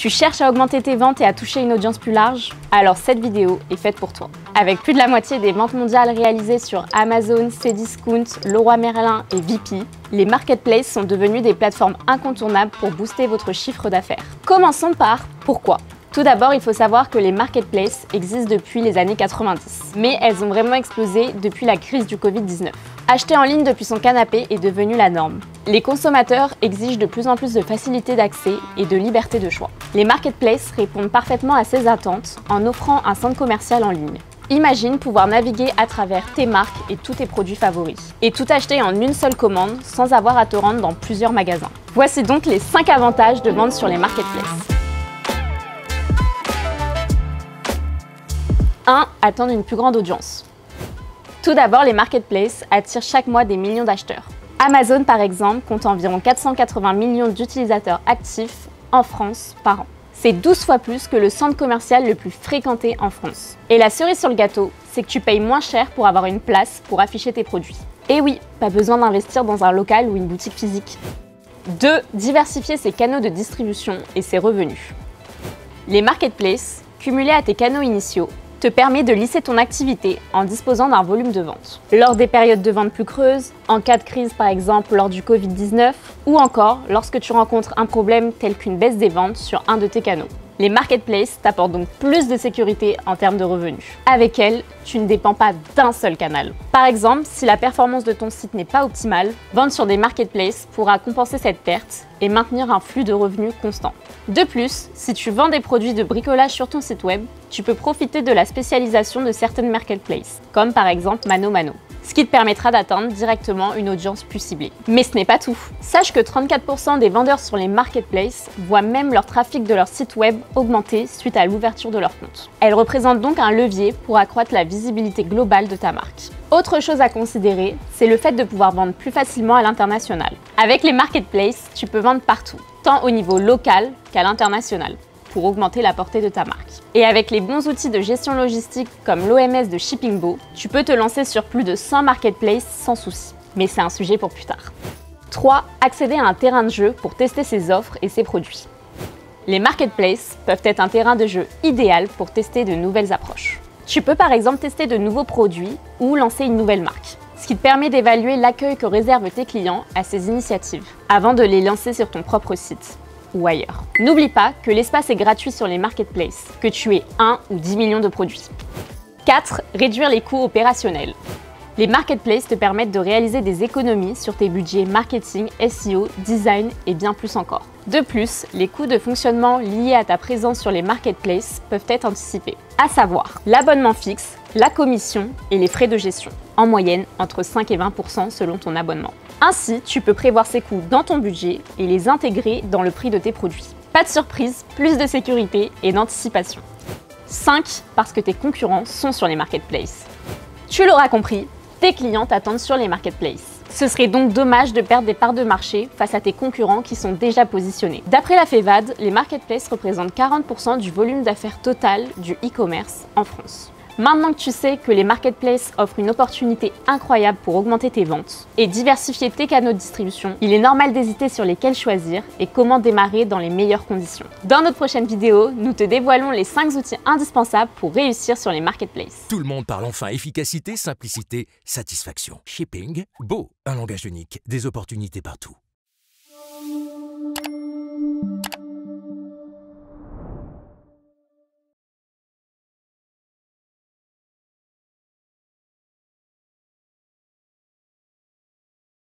Tu cherches à augmenter tes ventes et à toucher une audience plus large? Alors cette vidéo est faite pour toi. Avec plus de la moitié des ventes mondiales réalisées sur Amazon, Cdiscount, Leroy Merlin et Vipee, les marketplaces sont devenus des plateformes incontournables pour booster votre chiffre d'affaires. Commençons par pourquoi. Tout d'abord, il faut savoir que les marketplaces existent depuis les années 90, mais elles ont vraiment explosé depuis la crise du Covid-19. Acheter en ligne depuis son canapé est devenu la norme. Les consommateurs exigent de plus en plus de facilité d'accès et de liberté de choix. Les marketplaces répondent parfaitement à ces attentes en offrant un centre commercial en ligne. Imagine pouvoir naviguer à travers tes marques et tous tes produits favoris, et tout acheter en une seule commande sans avoir à te rendre dans plusieurs magasins. Voici donc les 5 avantages de vendre sur les marketplaces. 1. Attendre une plus grande audience. Tout d'abord, les marketplaces attirent chaque mois des millions d'acheteurs. Amazon, par exemple, compte environ 480 millions d'utilisateurs actifs en France par an. C'est 12 fois plus que le centre commercial le plus fréquenté en France. Et la cerise sur le gâteau, c'est que tu payes moins cher pour avoir une place pour afficher tes produits. Et oui, pas besoin d'investir dans un local ou une boutique physique. 2. Diversifier ses canaux de distribution et ses revenus. Les marketplaces, cumulés à tes canaux initiaux, te permet de lisser ton activité en disposant d'un volume de vente. Lors des périodes de vente plus creuses, en cas de crise par exemple lors du Covid-19, ou encore lorsque tu rencontres un problème tel qu'une baisse des ventes sur un de tes canaux. Les marketplaces t'apportent donc plus de sécurité en termes de revenus. Avec elles, tu ne dépends pas d'un seul canal. Par exemple, si la performance de ton site n'est pas optimale, vendre sur des marketplaces pourra compenser cette perte et maintenir un flux de revenus constant. De plus, si tu vends des produits de bricolage sur ton site web, tu peux profiter de la spécialisation de certaines marketplaces, comme par exemple ManoMano, ce qui te permettra d'atteindre directement une audience plus ciblée. Mais ce n'est pas tout. Sache que 34% des vendeurs sur les marketplaces voient même leur trafic de leur site web augmenter suite à l'ouverture de leur compte. Elles représentent donc un levier pour accroître la visibilité globale de ta marque. Autre chose à considérer, c'est le fait de pouvoir vendre plus facilement à l'international. Avec les marketplaces, tu peux vendre partout, tant au niveau local qu'à l'international, pour augmenter la portée de ta marque. Et avec les bons outils de gestion logistique comme l'OMS de Shippingbo, tu peux te lancer sur plus de 100 marketplaces sans souci. Mais c'est un sujet pour plus tard. 3. Accéder à un terrain de jeu pour tester ses offres et ses produits. Les marketplaces peuvent être un terrain de jeu idéal pour tester de nouvelles approches. Tu peux par exemple tester de nouveaux produits ou lancer une nouvelle marque, ce qui te permet d'évaluer l'accueil que réservent tes clients à ces initiatives, avant de les lancer sur ton propre site ou ailleurs. N'oublie pas que l'espace est gratuit sur les marketplaces, que tu aies 1 ou 10 millions de produits. 4. Réduire les coûts opérationnels. Les marketplaces te permettent de réaliser des économies sur tes budgets marketing, SEO, design et bien plus encore. De plus, les coûts de fonctionnement liés à ta présence sur les marketplaces peuvent être anticipés, à savoir l'abonnement fixe, la commission et les frais de gestion, en moyenne entre 5 et 20% selon ton abonnement. Ainsi, tu peux prévoir ces coûts dans ton budget et les intégrer dans le prix de tes produits. Pas de surprise, plus de sécurité et d'anticipation. 5. Parce que tes concurrents sont sur les marketplaces. Tu l'auras compris, tes clients t'attendent sur les marketplaces. Ce serait donc dommage de perdre des parts de marché face à tes concurrents qui sont déjà positionnés. D'après la FEVAD, les marketplaces représentent 40% du volume d'affaires total du e-commerce en France. Maintenant que tu sais que les marketplaces offrent une opportunité incroyable pour augmenter tes ventes et diversifier tes canaux de distribution, il est normal d'hésiter sur lesquels choisir et comment démarrer dans les meilleures conditions. Dans notre prochaine vidéo, nous te dévoilons les 5 outils indispensables pour réussir sur les marketplaces. Tout le monde parle enfin efficacité, simplicité, satisfaction. Shipping, beau, un langage unique, des opportunités partout.